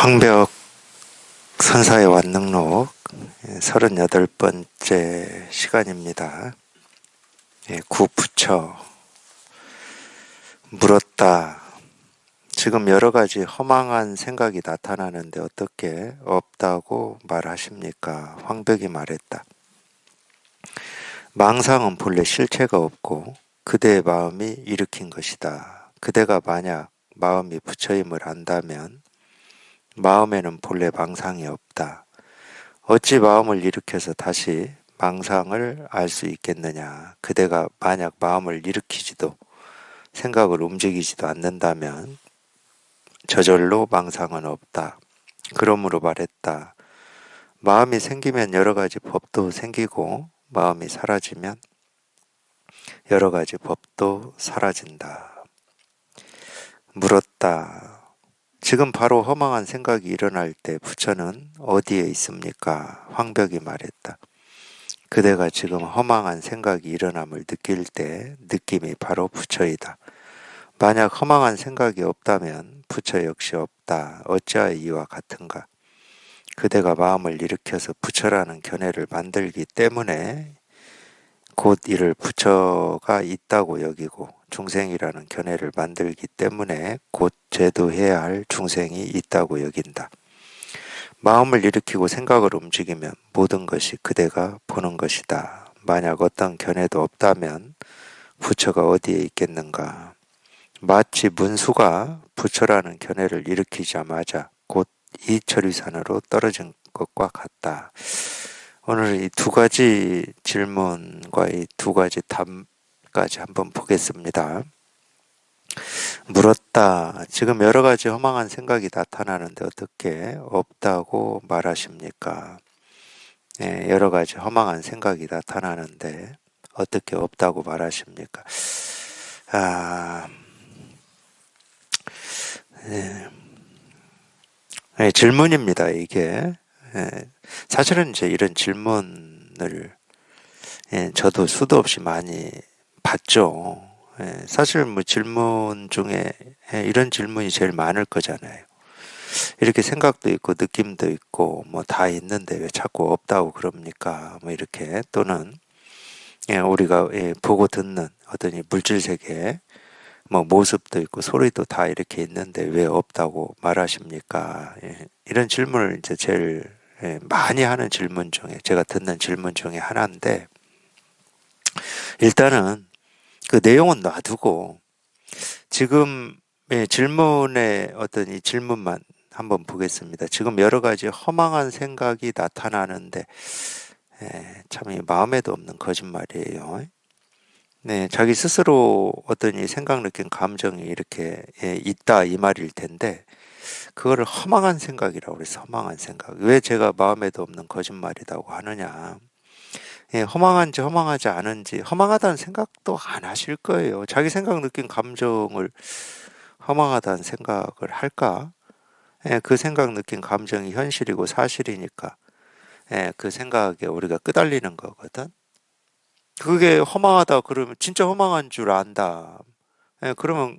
황벽 선사의 완능록 38번째 시간입니다. 구부처 물었다. 지금 여러가지 허망한 생각이 나타나는데 어떻게 없다고 말하십니까? 황벽이 말했다. 망상은 본래 실체가 없고 그대의 마음이 일으킨 것이다. 그대가 만약 마음이 부처임을 안다면 마음에는 본래 망상이 없다. 어찌 마음을 일으켜서 다시 망상을 알 수 있겠느냐. 그대가 만약 마음을 일으키지도 생각을 움직이지도 않는다면 저절로 망상은 없다. 그러므로 말했다. 마음이 생기면 여러 가지 법도 생기고 마음이 사라지면 여러 가지 법도 사라진다. 물었다. 지금 바로 허망한 생각이 일어날 때 부처는 어디에 있습니까? 황벽이 말했다. 그대가 지금 허망한 생각이 일어남을 느낄 때 느낌이 바로 부처이다. 만약 허망한 생각이 없다면 부처 역시 없다. 어찌하여 이와 같은가? 그대가 마음을 일으켜서 부처라는 견해를 만들기 때문에 곧 이를 부처가 있다고 여기고 중생이라는 견해를 만들기 때문에 곧 제도해야 할 중생이 있다고 여긴다. 마음을 일으키고 생각을 움직이면 모든 것이 그대가 보는 것이다. 만약 어떤 견해도 없다면 부처가 어디에 있겠는가? 마치 문수가 부처라는 견해를 일으키자마자 곧 이철위산으로 떨어진 것과 같다. 오늘 이 두 가지 질문과 이 두 가지 답까지 한번 보겠습니다. 물었다. 지금 여러 가지 허망한 생각이 나타나는데 어떻게 없다고 말하십니까? 여러 가지 허망한 생각이 나타나는데 어떻게 없다고 말하십니까? 질문입니다, 이게. 사실은 이제 이런 질문을 저도 수도 없이 많이 받죠. 사실 뭐 질문 중에 이런 질문이 제일 많을 거잖아요. 이렇게 생각도 있고 느낌도 있고 뭐 다 있는데 왜 자꾸 없다고 그럽니까? 뭐 이렇게 또는 우리가 보고 듣는 어떤 이 물질 세계에 뭐 모습도 있고 소리도 다 이렇게 있는데 왜 없다고 말하십니까? 이런 질문을 이제 제일 많이 하는 질문 중에 제가 듣는 질문 중에 하나인데 일단은 그 내용은 놔두고 지금 질문의 어떤 이 질문만 한번 보겠습니다. 지금 여러 가지 허망한 생각이 나타나는데 참 마음에도 없는 거짓말이에요. 네, 자기 스스로 어떤 이 생각, 느낀 감정이 이렇게 있다 이 말일 텐데 그거를 허망한 생각이라고 그래서 허망한 생각. 왜 제가 마음에도 없는 거짓말이라고 하느냐. 허망한지 허망하지 않은지 허망하다는 생각도 안 하실 거예요. 자기 생각, 느낀 감정을 허망하다는 생각을 할까? 그 생각, 느낀 감정이 현실이고 사실이니까 그 생각에 우리가 끄달리는 거거든. 그게 허망하다 그러면 진짜 허망한 줄 안다. 그러면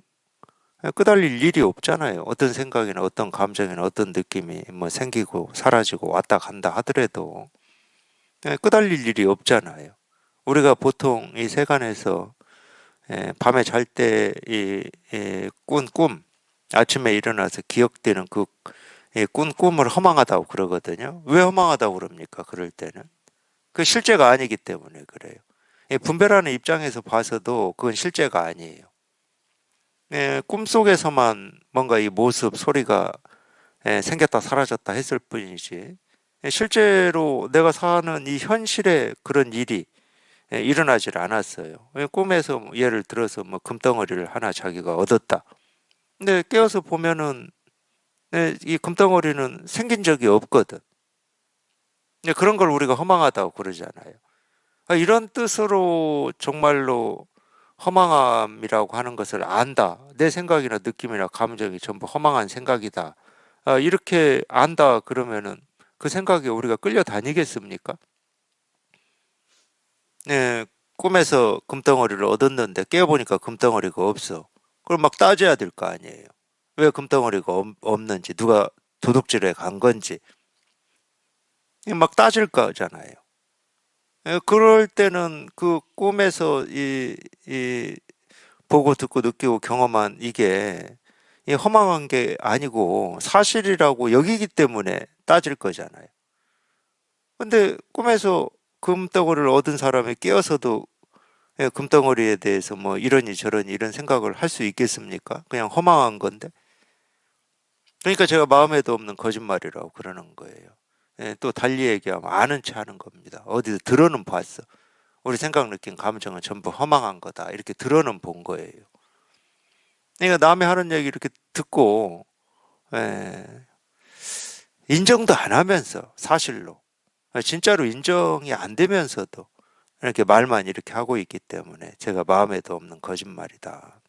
끄달릴 일이 없잖아요. 어떤 생각이나 어떤 감정이나 어떤 느낌이 뭐 생기고 사라지고 왔다 간다 하더라도 끄달릴 일이 없잖아요. 우리가 보통 이 세간에서 밤에 잘 때 꾼 꿈, 아침에 일어나서 기억되는 그 꾼 꿈을 허망하다고 그러거든요. 왜 허망하다고 그럽니까? 그럴 때는 그 실제가 아니기 때문에 그래요. 분별하는 입장에서 봐서도 그건 실제가 아니에요. 꿈속에서만 뭔가 이 모습, 소리가 생겼다 사라졌다 했을 뿐이지 실제로 내가 사는 이 현실에 그런 일이 일어나질 않았어요. 꿈에서 예를 들어서 뭐 금덩어리를 하나 자기가 얻었다. 근데 깨어서 보면은 이 금덩어리는 생긴 적이 없거든. 그런 걸 우리가 허망하다고 그러잖아요. 이런 뜻으로 정말로 허망함이라고 하는 것을 안다. 내 생각이나 느낌이나 감정이 전부 허망한 생각이다. 이렇게 안다 그러면은 그 생각에 우리가 끌려다니겠습니까? 네, 꿈에서 금덩어리를 얻었는데 깨어보니까 금덩어리가 없어. 그럼 막 따져야 될 거 아니에요. 왜 금덩어리가 없는지 누가 도둑질에 간 건지 막 따질 거잖아요. 그럴 때는 그 꿈에서 이 보고 듣고 느끼고 경험한 이게 이 허망한 게 아니고 사실이라고 여기기 때문에 따질 거잖아요. 근데 꿈에서 금덩어리를 얻은 사람이 깨어서도 금덩어리에 대해서 뭐 이러니 저러니 이런 생각을 할 수 있겠습니까? 그냥 허망한 건데. 그러니까 제가 마음에도 없는 거짓말이라고 그러는 거예요. 또 달리 얘기하면 아는 체 하는 겁니다. 어디서 들어는 봤어. 우리 생각, 느낌, 감정은 전부 허망한 거다. 이렇게 들어는 본 거예요. 그러니까 남이 하는 얘기 이렇게 듣고 예, 인정도 안 하면서 사실로 진짜로 인정이 안 되면서도 이렇게 말만 이렇게 하고 있기 때문에 제가 마음에도 없는 거짓말이다.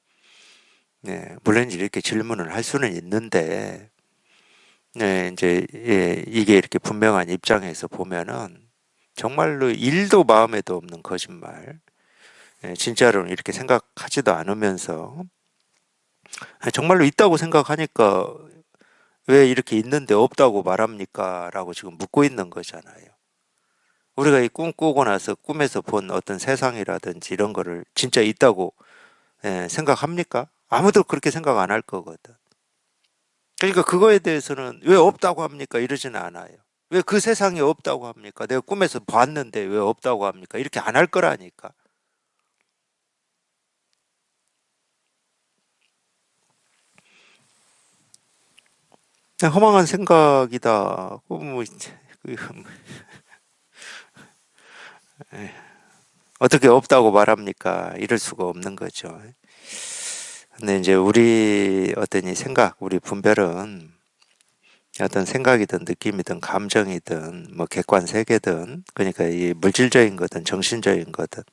네, 물론 이렇게 질문을 할 수는 있는데 네, 이제 이게 이렇게 분명한 입장에서 보면은 정말로 일도 마음에도 없는 거짓말. 진짜로는 이렇게 생각하지도 않으면서 정말로 있다고 생각하니까 왜 이렇게 있는데 없다고 말합니까? 라고 지금 묻고 있는 거잖아요. 우리가 이 꿈 꾸고 나서 꿈에서 본 어떤 세상이라든지 이런 거를 진짜 있다고 생각합니까? 아무도 그렇게 생각 안 할 거거든. 그러니까 그거에 대해서는 왜 없다고 합니까? 이러지는 않아요. 왜 그 세상이 없다고 합니까? 내가 꿈에서 봤는데 왜 없다고 합니까? 이렇게 안 할 거라니까. 허망한 생각이다. 뭐, 그, 어떻게 없다고 말합니까? 이럴 수가 없는 거죠. 근데 이제 우리 어떤 이 생각, 우리 분별은 어떤 생각이든 느낌이든 감정이든 뭐 객관 세계든 그러니까 이 물질적인 거든 정신적인 거든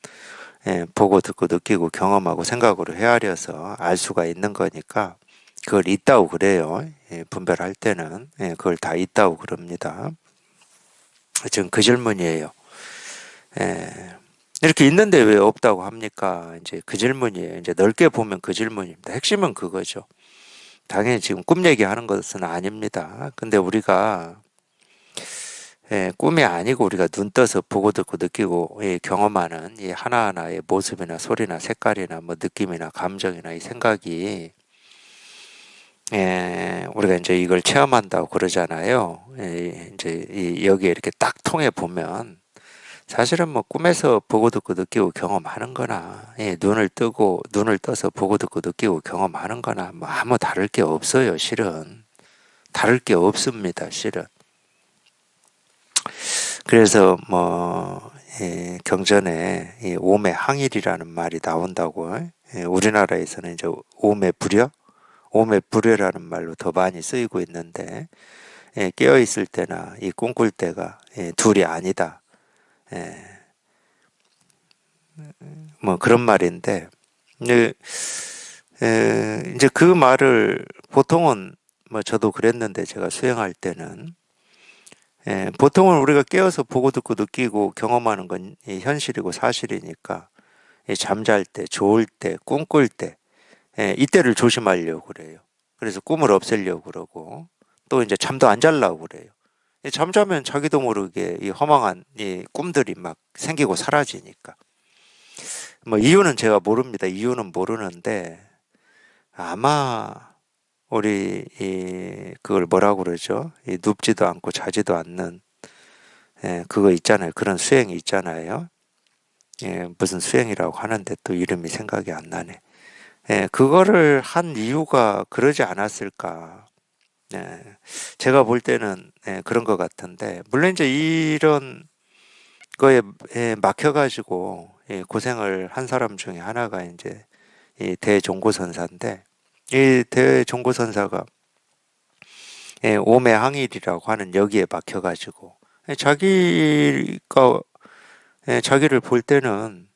보고 듣고 느끼고 경험하고 생각으로 헤아려서 알 수가 있는 거니까 그걸 있다고 그래요. 분별할 때는 그걸 다 있다고 그럽니다. 지금 그 질문이에요. 예, 이렇게 있는데 왜 없다고 합니까? 이제 그 질문이에요. 이제 넓게 보면 그 질문입니다. 핵심은 그거죠. 당연히 지금 꿈 얘기하는 것은 아닙니다. 근데 우리가 꿈이 아니고 우리가 눈 떠서 보고 듣고 느끼고 경험하는 이 하나하나의 모습이나 소리나 색깔이나 뭐 느낌이나 감정이나 이 생각이 우리가 이제 이걸 체험한다고 그러잖아요. 이제 여기에 이렇게 딱 통해 보면 사실은 뭐 꿈에서 보고 듣고 느끼고 경험하는 거나 눈을 뜨고 눈을 떠서 보고 듣고 느끼고 경험하는 거나 뭐 아무 다를 게 없어요, 실은. 다를 게 없습니다, 실은. 그래서 뭐 경전에 이 오매항일이라는 말이 나온다고. 우리나라에서는 이제 오매불여, 오매불여라는 말로 더 많이 쓰이고 있는데 깨어 있을 때나 이 꿈꿀 때가 둘이 아니다. 예, 뭐 그런 말인데 이제 이제 그 말을 보통은 뭐 저도 그랬는데 제가 수행할 때는 보통은 우리가 깨어서 보고 듣고 느끼고 경험하는 건 현실이고 사실이니까 잠잘 때, 좋을 때, 꿈꿀 때 이때를 조심하려고 그래요. 그래서 꿈을 없애려고 그러고 또 이제 잠도 안 자려고 그래요. 잠자면 자기도 모르게 이 허망한 이 꿈들이 막 생기고 사라지니까. 뭐 이유는 제가 모릅니다. 이유는 모르는데 아마 우리 그걸 뭐라고 그러죠? 이 눕지도 않고 자지도 않는 그거 있잖아요. 그런 수행이 있잖아요. 무슨 수행이라고 하는데 또 이름이 생각이 안 나네. 그거를 한 이유가 그러지 않았을까. 제가 볼 때는 그런 것 같은데 물론 이제 이런 거에 막혀가지고 고생을 한 사람 중에 하나가 이제 이 대종고선사인데 이 대종고선사가 오매항일이라고 하는 여기에 막혀가지고 자기가 자기를 볼 때는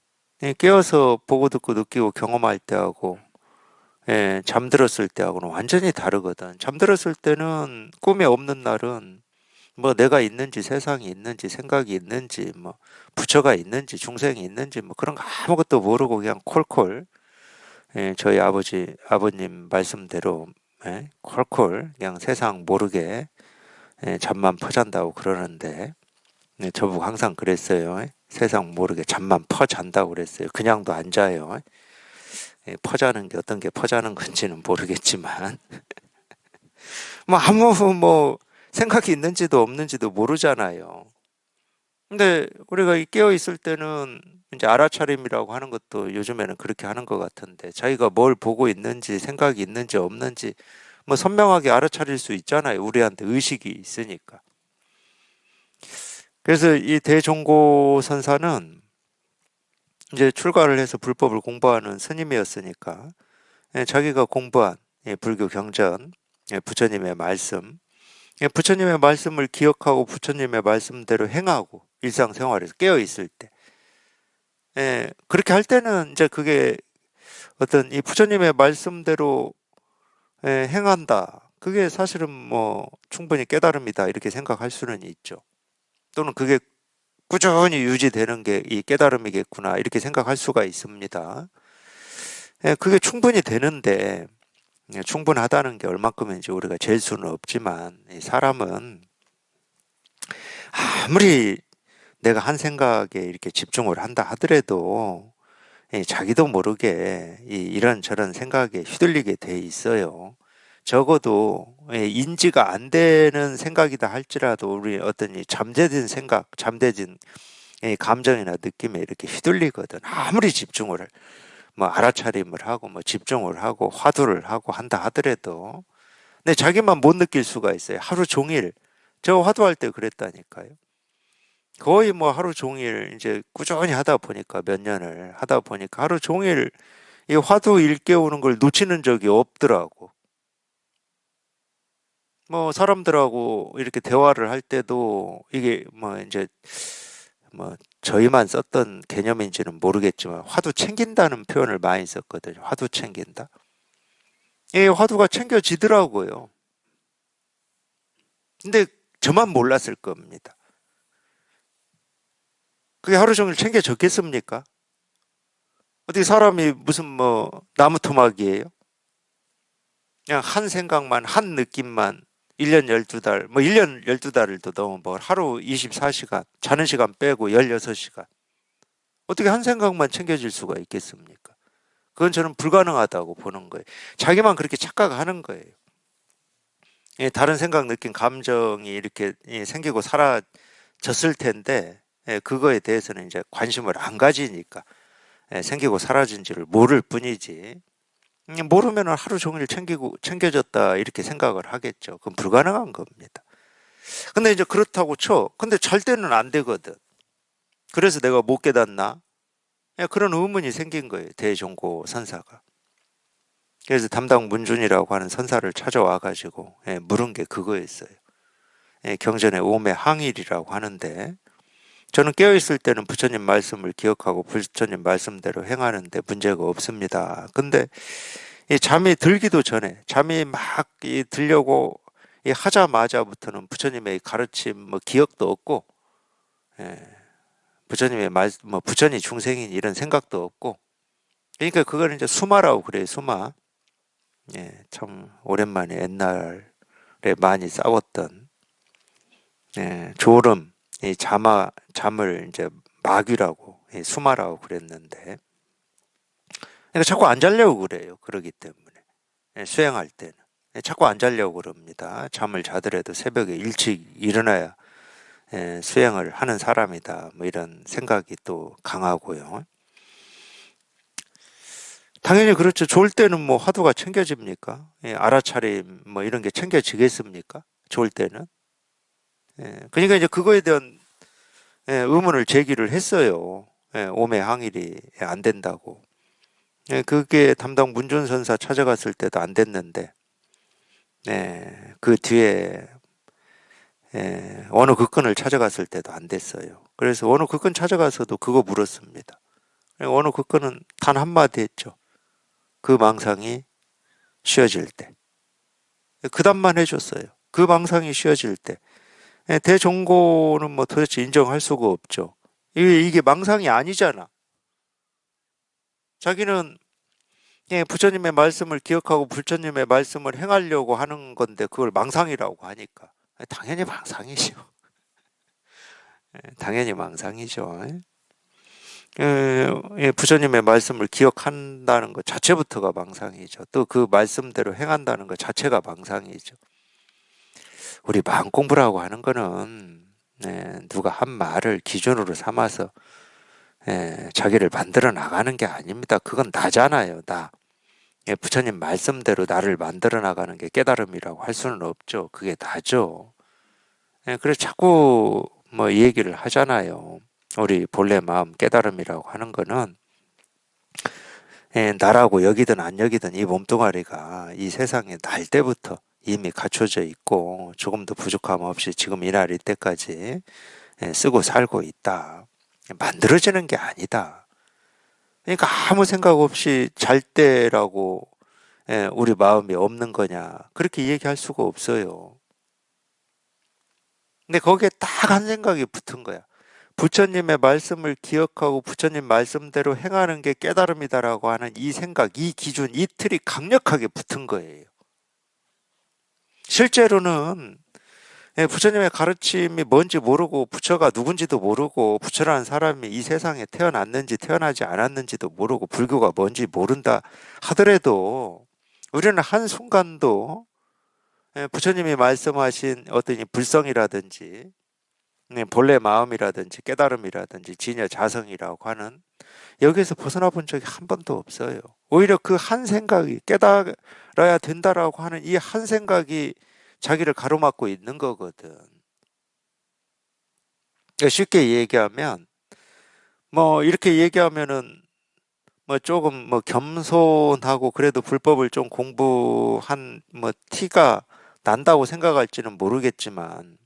깨어서 보고 듣고 느끼고 경험할 때하고 잠들었을 때하고는 완전히 다르거든. 잠들었을 때는 꿈이 없는 날은 뭐 내가 있는지 세상이 있는지 생각이 있는지 뭐 부처가 있는지 중생이 있는지 뭐 그런 거 아무것도 모르고 그냥 콜콜 저희 아버님 말씀대로 콜콜 그냥 세상 모르게 잠만 퍼잔다고 그러는데 저보고 항상 그랬어요. 세상 모르게 잠만 퍼잔다고 그랬어요. 그냥도 안 자요. 퍼자는 게 어떤 게 퍼자는 건지는 모르겠지만 뭐 아무 뭐 생각이 있는지도 없는지도 모르잖아요. 근데 우리가 깨어 있을 때는 이제 알아차림이라고 하는 것도 요즘에는 그렇게 하는 것 같은데 자기가 뭘 보고 있는지 생각이 있는지 없는지 뭐 선명하게 알아차릴 수 있잖아요. 우리한테 의식이 있으니까. 그래서 이 대종고 선사는 이제 출가를 해서 불법을 공부하는 스님이었으니까 자기가 공부한 불교 경전, 부처님의 말씀, 부처님의 말씀을 기억하고 부처님의 말씀대로 행하고 일상생활에서 깨어 있을 때 그렇게 할 때는 이제 그게 어떤 이 부처님의 말씀대로 행한다. 그게 사실은 뭐 충분히 깨달음이다. 이렇게 생각할 수는 있죠. 또는 그게 꾸준히 유지되는 게 이 깨달음이겠구나. 이렇게 생각할 수가 있습니다. 그게 충분히 되는데, 충분하다는 게 얼마큼인지 우리가 잴 수는 없지만, 이 사람은 아무리 내가 한 생각에 이렇게 집중을 한다 하더라도, 자기도 모르게 이런저런 생각에 휘둘리게 돼 있어요. 적어도 인지가 안 되는 생각이다 할지라도 우리 어떤 이 잠재진 생각, 잠재진 감정이나 느낌에 이렇게 휘둘리거든. 아무리 집중을 뭐 알아차림을 하고 뭐 집중을 하고 화두를 하고 한다 하더라도 근데 자기만 못 느낄 수가 있어요. 하루 종일 저 화두할 때 그랬다니까요. 거의 뭐 하루 종일 이제 꾸준히 하다 보니까 몇 년을 하다 보니까 하루 종일 이 화두 일깨우는 걸 놓치는 적이 없더라고. 뭐 사람들하고 이렇게 대화를 할 때도 이게 뭐 이제 뭐 저희만 썼던 개념인지는 모르겠지만 화두 챙긴다는 표현을 많이 썼거든요. 화두 챙긴다. 이 화두가 챙겨지더라고요. 근데 저만 몰랐을 겁니다. 그게 하루 종일 챙겨졌겠습니까? 어떻게 사람이 무슨 뭐 나무 토막이에요? 그냥 한 생각만, 한 느낌만 1년 12달, 뭐 1년 12달을 더 넘어 뭐 하루 24시간, 자는 시간 빼고 16시간. 어떻게 한 생각만 챙겨질 수가 있겠습니까? 그건 저는 불가능하다고 보는 거예요. 자기만 그렇게 착각하는 거예요. 다른 생각, 느낀 감정이 이렇게 생기고 사라졌을 텐데, 그거에 대해서는 이제 관심을 안 가지니까, 생기고 사라진지를 모를 뿐이지. 모르면 하루 종일 챙겨졌다, 이렇게 생각을 하겠죠. 그건 불가능한 겁니다. 근데 이제 그렇다고 쳐. 근데 잘 때는 안 되거든. 그래서 내가 못 깨닫나? 그런 의문이 생긴 거예요. 대종고 선사가. 그래서 담당 문준이라고 하는 선사를 찾아와 가지고 물은 게 그거였어요. 경전의 오매 항일이라고 하는데 저는 깨어있을 때는 부처님 말씀을 기억하고 부처님 말씀대로 행하는데 문제가 없습니다. 근데 이 잠이 들기도 전에 잠이 막 들려고 하자마자부터는 부처님의 가르침 뭐 기억도 없고 부처님의 뭐 부처니 중생인 이런 생각도 없고 그러니까 그걸 이제 수마라고 그래요. 수마. 참 오랜만에 옛날에 많이 싸웠던 졸음, 잠을 이제 마귀라고, 수마라고 그랬는데, 그러니까 자꾸 안 자려고 그래요. 그러기 때문에. 수행할 때는. 자꾸 안 자려고 그럽니다. 잠을 자더라도 새벽에 일찍 일어나야 수행을 하는 사람이다. 뭐 이런 생각이 또 강하고요. 당연히 그렇죠. 좋을 때는 뭐 화두가 챙겨집니까? 알아차림 뭐 이런 게 챙겨지겠습니까? 좋을 때는. 그러니까 이제 그거에 대한 의문을 제기를 했어요. 오매 항일이 안 된다고. 그게 담당 문준선사 찾아갔을 때도 안 됐는데, 그 뒤에 어느 극근을 찾아갔을 때도 안 됐어요. 그래서 어느 극근 찾아가서도 그거 물었습니다. 어느 극근은 단 한마디 했죠. 그 망상이 쉬어질 때. 그 답만 해줬어요. 그 망상이 쉬어질 때. 대종고는 뭐 도대체 인정할 수가 없죠. 이게 망상이 아니잖아. 자기는 부처님의 말씀을 기억하고 부처님의 말씀을 행하려고 하는 건데 그걸 망상이라고 하니까. 당연히 망상이죠. 당연히 망상이죠. 부처님의 말씀을 기억한다는 것 자체부터가 망상이죠. 또 그 말씀대로 행한다는 것 자체가 망상이죠. 우리 마음 공부라고 하는 거는 누가 한 말을 기준으로 삼아서 자기를 만들어 나가는 게 아닙니다. 그건 나잖아요, 나. 부처님 말씀대로 나를 만들어 나가는 게 깨달음이라고 할 수는 없죠. 그게 나죠. 그래서 자꾸 뭐 이 얘기를 하잖아요. 우리 본래 마음 깨달음이라고 하는 거는 나라고 여기든 안 여기든 이 몸뚱아리가 이 세상에 날 때부터 이미 갖춰져 있고 조금도 부족함 없이 지금 이 날 이때까지 쓰고 살고 있다. 만들어지는 게 아니다. 그러니까 아무 생각 없이 잘 때라고 우리 마음이 없는 거냐 그렇게 얘기할 수가 없어요. 근데 거기에 딱 한 생각이 붙은 거야. 부처님의 말씀을 기억하고 부처님 말씀대로 행하는 게 깨달음이다라고 하는 이 생각, 이 기준, 이 틀이 강력하게 붙은 거예요. 실제로는 부처님의 가르침이 뭔지 모르고 부처가 누군지도 모르고 부처라는 사람이 이 세상에 태어났는지 태어나지 않았는지도 모르고 불교가 뭔지 모른다 하더라도 우리는 한순간도 부처님이 말씀하신 어떤 이 불성이라든지 본래 마음이라든지 깨달음이라든지 진여 자성이라고 하는 여기에서 벗어나 본 적이 한 번도 없어요. 오히려 그 한 생각이 깨달아야 된다라고 하는 이 한 생각이 자기를 가로막고 있는 거거든. 그러니까 쉽게 얘기하면 뭐 이렇게 얘기하면은 뭐 조금 뭐 겸손하고 그래도 불법을 좀 공부한 뭐 티가 난다고 생각할지는 모르겠지만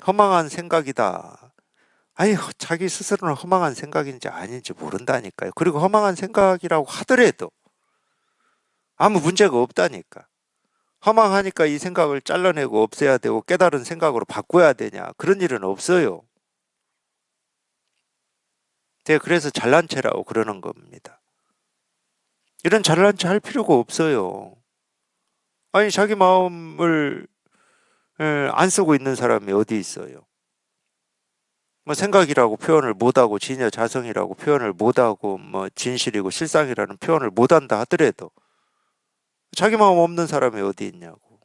허망한 생각이다. 아니, 자기 스스로는 허망한 생각인지 아닌지 모른다니까요. 그리고 허망한 생각이라고 하더라도 아무 문제가 없다니까. 허망하니까 이 생각을 잘라내고 없애야 되고 깨달은 생각으로 바꿔야 되냐. 그런 일은 없어요. 제가 그래서 잘난 체라고 그러는 겁니다. 이런 잘난 체 할 필요가 없어요. 아니, 자기 마음을 안 쓰고 있는 사람이 어디 있어요? 뭐 생각이라고 표현을 못하고 진여 자성이라고 표현을 못하고 뭐 진실이고 실상이라는 표현을 못한다 하더라도 자기 마음 없는 사람이 어디 있냐고.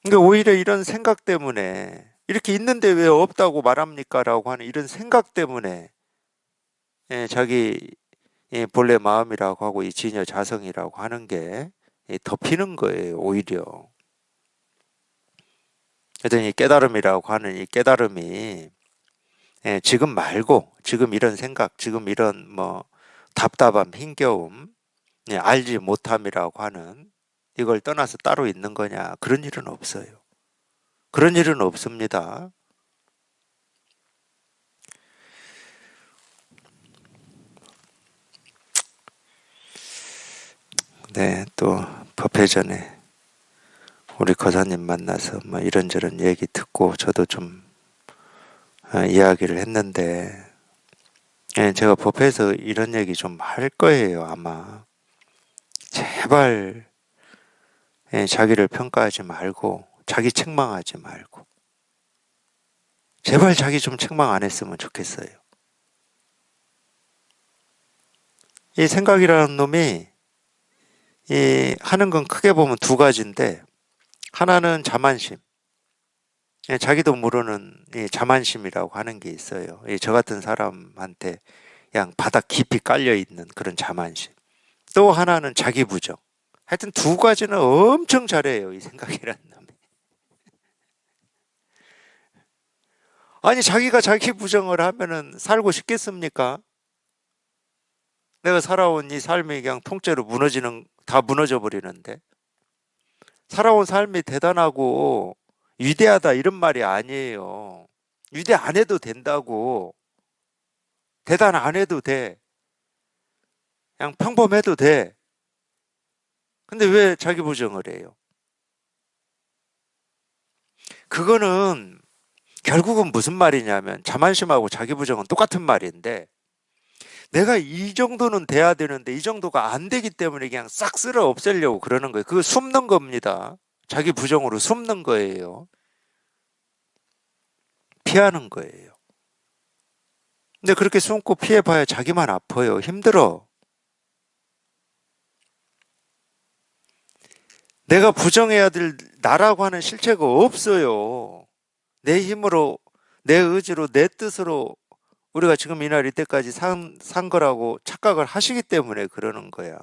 그러니까 오히려 이런 생각 때문에 이렇게 있는데 왜 없다고 말합니까? 라고 하는 이런 생각 때문에 자기 본래 마음이라고 하고 이 진여 자성이라고 하는 게 덮이는 거예요, 오히려. 그랬더니 깨달음이라고 하는 이 깨달음이 지금 말고 지금 이런 생각, 지금 이런 뭐 답답함, 힘겨움, 알지 못함이라고 하는 이걸 떠나서 따로 있는 거냐? 그런 일은 없어요. 그런 일은 없습니다. 네, 또 법회전에 우리 거사님 만나서 뭐 이런저런 얘기 듣고 저도 좀 이야기를 했는데 제가 법회에서 이런 얘기 좀 할 거예요, 아마. 제발 자기를 평가하지 말고 자기 책망하지 말고 제발 자기 좀 책망 안 했으면 좋겠어요. 이 생각이라는 놈이 하는 건 크게 보면 두 가지인데 하나는 자만심. 자기도 모르는 자만심이라고 하는 게 있어요. 저 같은 사람한테 그냥 바닥 깊이 깔려 있는 그런 자만심. 또 하나는 자기 부정. 하여튼 두 가지는 엄청 잘해요, 이 생각이라는 놈이. 아니, 자기가 자기 부정을 하면은 살고 싶겠습니까? 내가 살아온 이 삶이 그냥 통째로 다 무너져 버리는데. 살아온 삶이 대단하고 위대하다 이런 말이 아니에요. 위대 안 해도 된다고. 대단 안 해도 돼. 그냥 평범해도 돼. 근데 왜 자기 부정을 해요? 그거는 결국은 무슨 말이냐면 자만심하고 자기 부정은 똑같은 말인데 내가 이 정도는 돼야 되는데 이 정도가 안 되기 때문에 그냥 싹 쓸어 없애려고 그러는 거예요. 그거 숨는 겁니다. 자기 부정으로 숨는 거예요. 피하는 거예요. 근데 그렇게 숨고 피해봐야 자기만 아파요. 힘들어. 내가 부정해야 될 나라고 하는 실체가 없어요. 내 힘으로, 내 의지로, 내 뜻으로 우리가 지금 이날 이때까지 산 거라고 착각을 하시기 때문에 그러는 거야.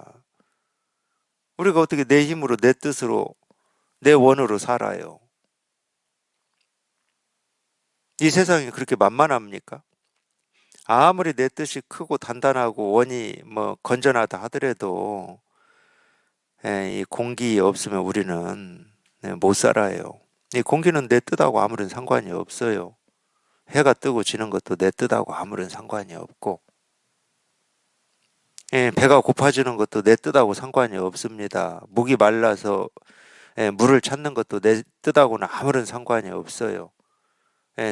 우리가 어떻게 내 힘으로, 내 뜻으로, 내 원으로 살아요? 이 세상이 그렇게 만만합니까? 아무리 내 뜻이 크고 단단하고 원이 뭐 건전하다 하더라도 이 공기 없으면 우리는 못 살아요. 이 공기는 내 뜻하고 아무런 상관이 없어요. 해가 뜨고 지는 것도 내 뜻하고 아무런 상관이 없고, 배가 고파지는 것도 내 뜻하고 상관이 없습니다. 목이 말라서 물을 찾는 것도 내 뜻하고는 아무런 상관이 없어요.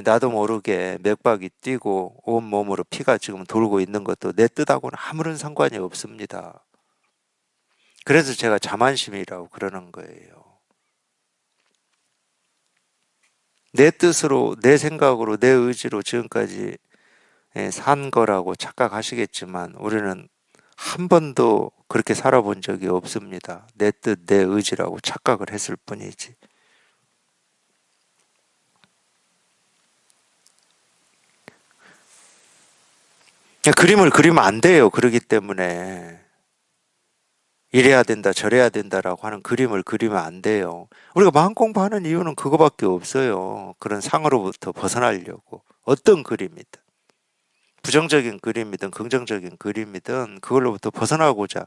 나도 모르게 맥박이 뛰고 온 몸으로 피가 지금 돌고 있는 것도 내 뜻하고는 아무런 상관이 없습니다. 그래서 제가 자만심이라고 그러는 거예요. 내 뜻으로, 내 생각으로, 내 의지로 지금까지 산 거라고 착각하시겠지만 우리는 한 번도 그렇게 살아본 적이 없습니다. 내 뜻, 내 의지라고 착각을 했을 뿐이지. 그림을 그리면 안 돼요. 그러기 때문에. 이래야 된다, 저래야 된다라고 하는 그림을 그리면 안 돼요. 우리가 마음 공부하는 이유는 그거밖에 없어요. 그런 상으로부터 벗어나려고. 어떤 그림이든. 부정적인 그림이든 긍정적인 그림이든 그걸로부터 벗어나고자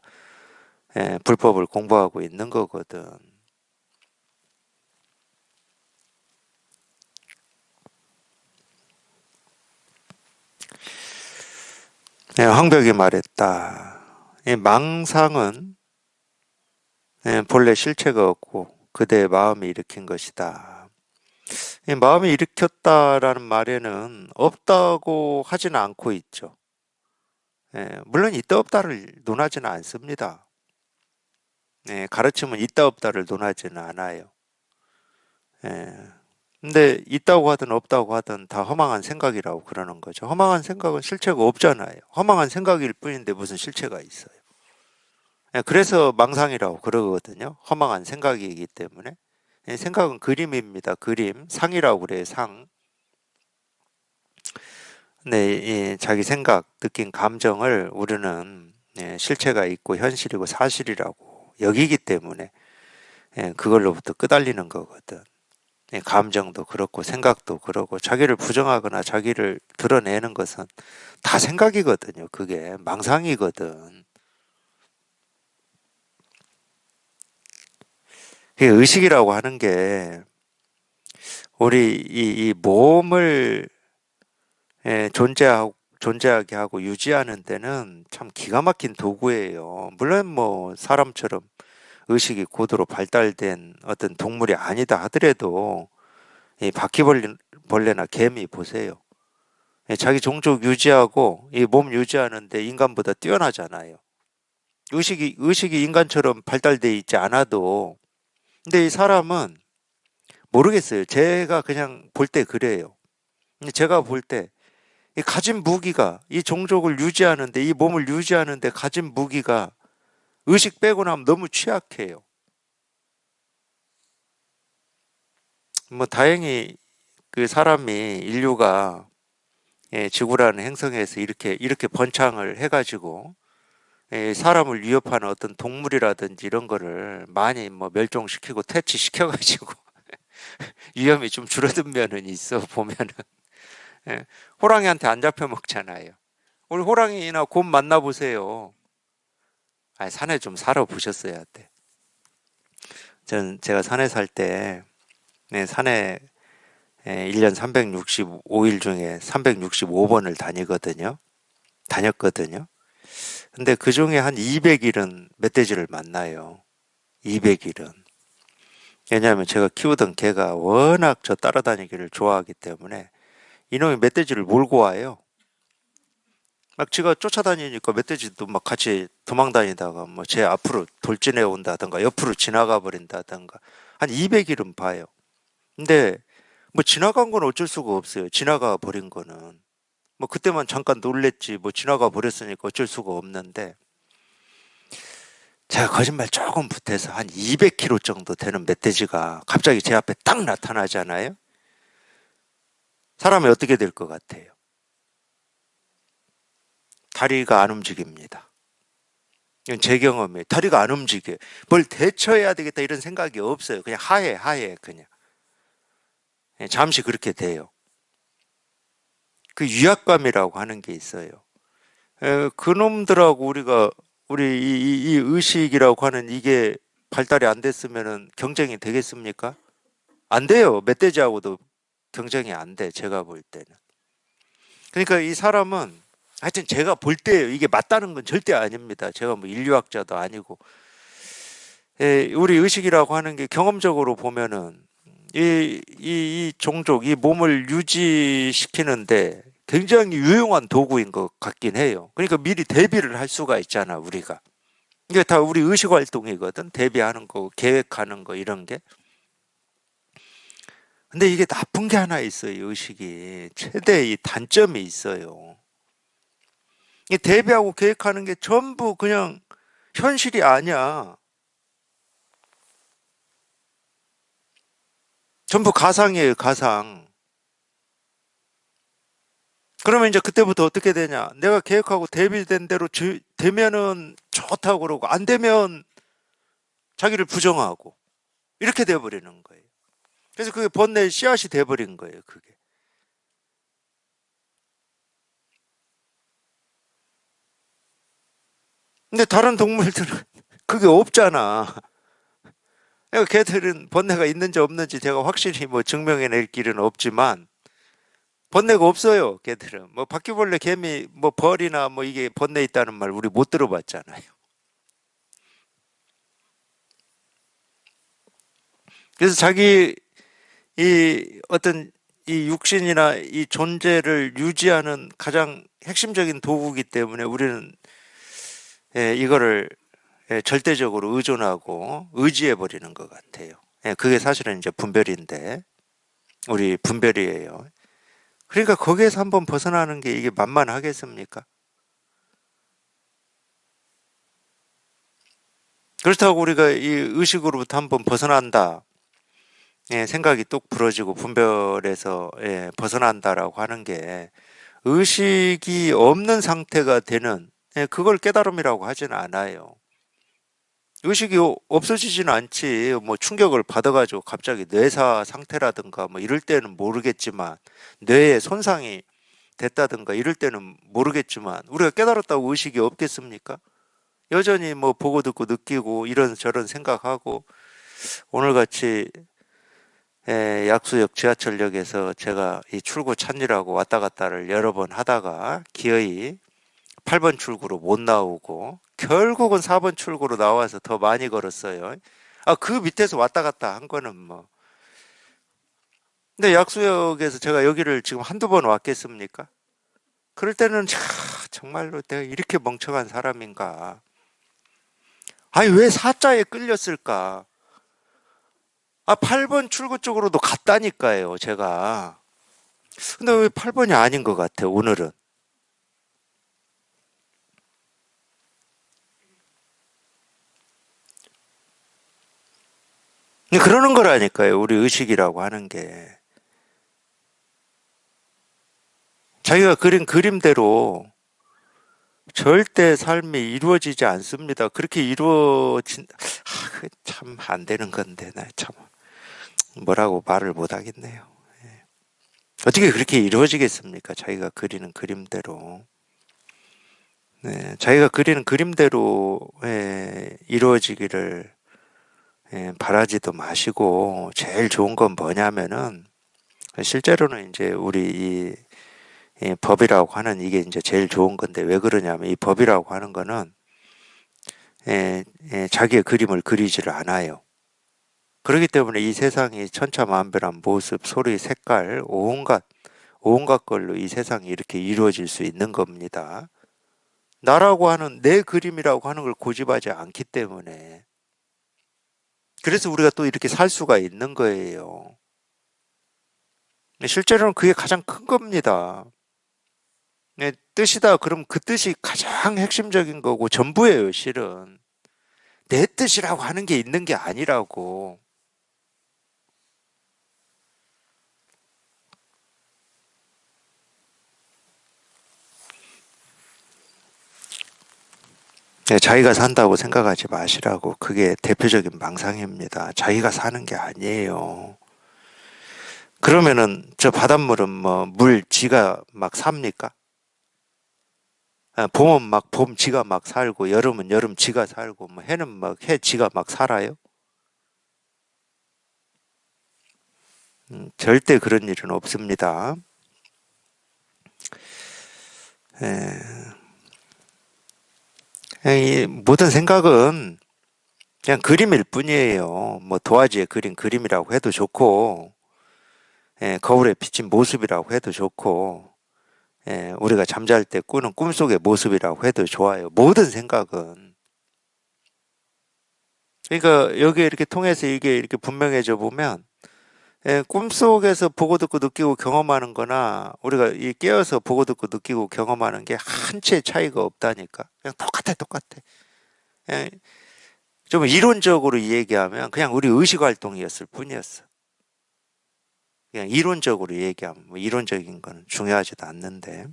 불법을 공부하고 있는 거거든. 황벽이 말했다. 이 망상은 본래 실체가 없고 그대의 마음이 일으킨 것이다. 이 마음이 일으켰다라는 말에는 없다고 하지는 않고 있죠. 물론 있다 없다를 논하지는 않습니다. 가르침은 있다 없다를 논하지는 않아요. 근데 있다고 하든 없다고 하든 다 허망한 생각이라고 그러는 거죠. 허망한 생각은 실체가 없잖아요. 허망한 생각일 뿐인데 무슨 실체가 있어요. 그래서 망상이라고 그러거든요. 허망한 생각이기 때문에. 생각은 그림입니다. 그림. 상이라고 그래요. 상. 네, 자기 생각, 느낀 감정을 우리는 실체가 있고 현실이고 사실이라고 여기기 때문에 그걸로부터 끄달리는 거거든. 감정도 그렇고 생각도 그렇고 자기를 부정하거나 자기를 드러내는 것은 다 생각이거든요. 그게 망상이거든. 그게 의식이라고 하는 게 우리 이 몸을 존재하게 하고 유지하는 데는 참 기가 막힌 도구예요. 물론 뭐 사람처럼 의식이 고도로 발달된 어떤 동물이 아니다 하더라도 이 바퀴벌레나 개미 보세요. 자기 종족 유지하고 이 몸 유지하는데 인간보다 뛰어나잖아요. 의식이 인간처럼 발달돼 있지 않아도 근데 이 사람은 모르겠어요. 제가 그냥 볼 때 그래요. 근데 제가 볼 때 이 가진 무기가 이 종족을 유지하는데 이 몸을 유지하는데 가진 무기가 의식 빼고 나면 너무 취약해요. 뭐 다행히 그 사람이 인류가 지구라는 행성에서 이렇게 번창을 해가지고 사람을 위협하는 어떤 동물이라든지 이런 거를 많이 뭐 멸종시키고 퇴치시켜가지고 위험이 좀 줄어든 면은 있어 보면은 호랑이한테 안 잡혀 먹잖아요. 우리 호랑이나 곰 만나보세요. 아, 산에 좀 살아보셨어야 돼. 제가 산에 살 때, 산에 1년 365일 중에 365번을 다녔거든요. 근데 그 중에 한 200일은 멧돼지를 만나요. 200일은. 왜냐하면 제가 키우던 개가 워낙 저 따라다니기를 좋아하기 때문에 이놈이 멧돼지를 몰고 와요. 막 지가 쫓아다니니까 멧돼지도 막 같이 도망다니다가 뭐 제 앞으로 돌진해 온다든가 옆으로 지나가 버린다든가 한 200일은 봐요. 근데 뭐 지나간 건 어쩔 수가 없어요. 지나가 버린 거는. 뭐 그때만 잠깐 놀랬지 뭐 지나가 버렸으니까 어쩔 수가 없는데 제가 거짓말 조금 보태서 한 200kg 정도 되는 멧돼지가 갑자기 제 앞에 딱 나타나잖아요. 사람이 어떻게 될 것 같아요? 다리가 안 움직입니다. 이건 제 경험이에요. 다리가 안 움직여요. 뭘 대처해야 되겠다 이런 생각이 없어요. 그냥 하해 그냥. 잠시 그렇게 돼요. 그 위압감이라고 하는 게 있어요. 그놈들하고 우리 이 의식이라고 하는 이게 발달이 안 됐으면은 경쟁이 되겠습니까? 안 돼요. 멧돼지하고도 경쟁이 안 돼. 제가 볼 때는. 그러니까 이 사람은 하여튼 제가 볼 때 이게 맞다는 건 절대 아닙니다. 제가 뭐 인류학자도 아니고. 우리 의식이라고 하는 게 경험적으로 보면은 이 종족, 이 몸을 유지시키는데 굉장히 유용한 도구인 것 같긴 해요. 그러니까 미리 대비를 할 수가 있잖아, 우리가. 이게 다 우리 의식 활동이거든. 대비하는 거, 계획하는 거, 이런 게. 근데 이게 나쁜 게 하나 있어요, 의식이. 최대의 단점이 있어요. 이 대비하고 계획하는 게 전부 그냥 현실이 아니야. 전부 가상이에요, 가상. 그러면 이제 그때부터 어떻게 되냐? 내가 계획하고 대비된 대로 되면은 좋다고 그러고 안 되면 자기를 부정하고 이렇게 돼버리는 거예요. 그래서 그게 번뇌의 씨앗이 돼버린 거예요, 그게. 근데 다른 동물들은 그게 없잖아. 그러니까 걔들은 번뇌가 있는지 없는지 제가 확실히 뭐 증명해낼 길은 없지만 번뇌가 없어요, 걔들은. 뭐 바퀴벌레, 개미, 뭐 벌이나 뭐 이게 번뇌 있다는 말 우리 못 들어봤잖아요. 그래서 자기 이 어떤 이 육신이나 이 존재를 유지하는 가장 핵심적인 도구이기 때문에 우리는 이거를 절대적으로 의존하고 의지해 버리는 것 같아요. 그게 사실은 이제 분별인데 우리 분별이에요. 그러니까 거기에서 한번 벗어나는 게 이게 만만하겠습니까? 그렇다고 우리가 이 의식으로부터 한번 벗어난다. 생각이 뚝 부러지고 분별에서 벗어난다라고 하는 게 의식이 없는 상태가 되는 그걸 깨달음이라고 하지는 않아요. 의식이 없어지지는 않지. 뭐 충격을 받아가지고 갑자기 뇌사 상태라든가 뭐 이럴 때는 모르겠지만 뇌에 손상이 됐다든가 이럴 때는 모르겠지만 우리가 깨달았다고 의식이 없겠습니까? 여전히 뭐 보고 듣고 느끼고 이런 저런 생각하고 오늘같이 약수역 지하철역에서 제가 이 출구 찾느라고 왔다 갔다를 여러 번 하다가 기어이 8번 출구로 못 나오고 결국은 4번 출구로 나와서 더 많이 걸었어요. 그 밑에서 왔다 갔다 한 거는 뭐. 근데 약수역에서 제가 여기를 지금 한두 번 왔겠습니까? 그럴 때는 정말로 내가 이렇게 멍청한 사람인가. 아니, 왜 사자에 끌렸을까? 8번 출구 쪽으로도 갔다니까요, 제가. 근데 왜 8번이 아닌 것 같아, 오늘은. 그러는 거라니까요, 우리 의식이라고 하는 게. 자기가 그린 그림대로 절대 삶이 이루어지지 않습니다. 그렇게 참 안 되는 건데, 나 참, 뭐라고 말을 못 하겠네요. 어떻게 그렇게 이루어지겠습니까? 자기가 그리는 그림대로. 네, 자기가 그리는 그림대로 이루어지기를 바라지도 마시고, 제일 좋은 건 뭐냐면은, 실제로는 이제 우리 이 법이라고 하는 이게 이제 제일 좋은 건데, 왜 그러냐면, 이 법이라고 하는 거는, 자기의 그림을 그리지를 않아요. 그렇기 때문에 이 세상이 천차만별한 모습, 소리, 색깔, 온갖 걸로 이 세상이 이렇게 이루어질 수 있는 겁니다. 나라고 하는 내 그림이라고 하는 걸 고집하지 않기 때문에 그래서 우리가 또 이렇게 살 수가 있는 거예요. 실제로는 그게 가장 큰 겁니다. 네, 뜻이다. 그럼 그 뜻이 가장 핵심적인 거고 전부예요, 실은. 내 뜻이라고 하는 게 있는 게 아니라고. 네, 자기가 산다고 생각하지 마시라고. 그게 대표적인 망상입니다. 자기가 사는 게 아니에요. 그러면은 저 바닷물은 뭐 물 지가 막 삽니까? 봄은 막 봄 지가 막 살고 여름은 여름 지가 살고 뭐 해는 막 해 지가 막 살아요? 절대 그런 일은 없습니다. 예, 이 모든 생각은 그냥 그림일 뿐이에요. 뭐 도화지에 그린 그림이라고 해도 좋고, 예, 거울에 비친 모습이라고 해도 좋고, 예, 우리가 잠잘 때 꾸는 꿈속의 모습이라고 해도 좋아요. 모든 생각은. 그러니까 여기 이렇게 통해서 이게 이렇게 분명해져 보면, 예, 꿈속에서 보고 듣고 느끼고 경험하는 거나 우리가 이 깨어서 보고 듣고 느끼고 경험하는 게 한 채 차이가 없다니까. 그냥 똑같아, 똑같아. 예, 좀 이론적으로 얘기하면 그냥 우리 의식 활동이었을 뿐이었어. 그냥 이론적으로 얘기하면 뭐 이론적인 건 중요하지도 않는데.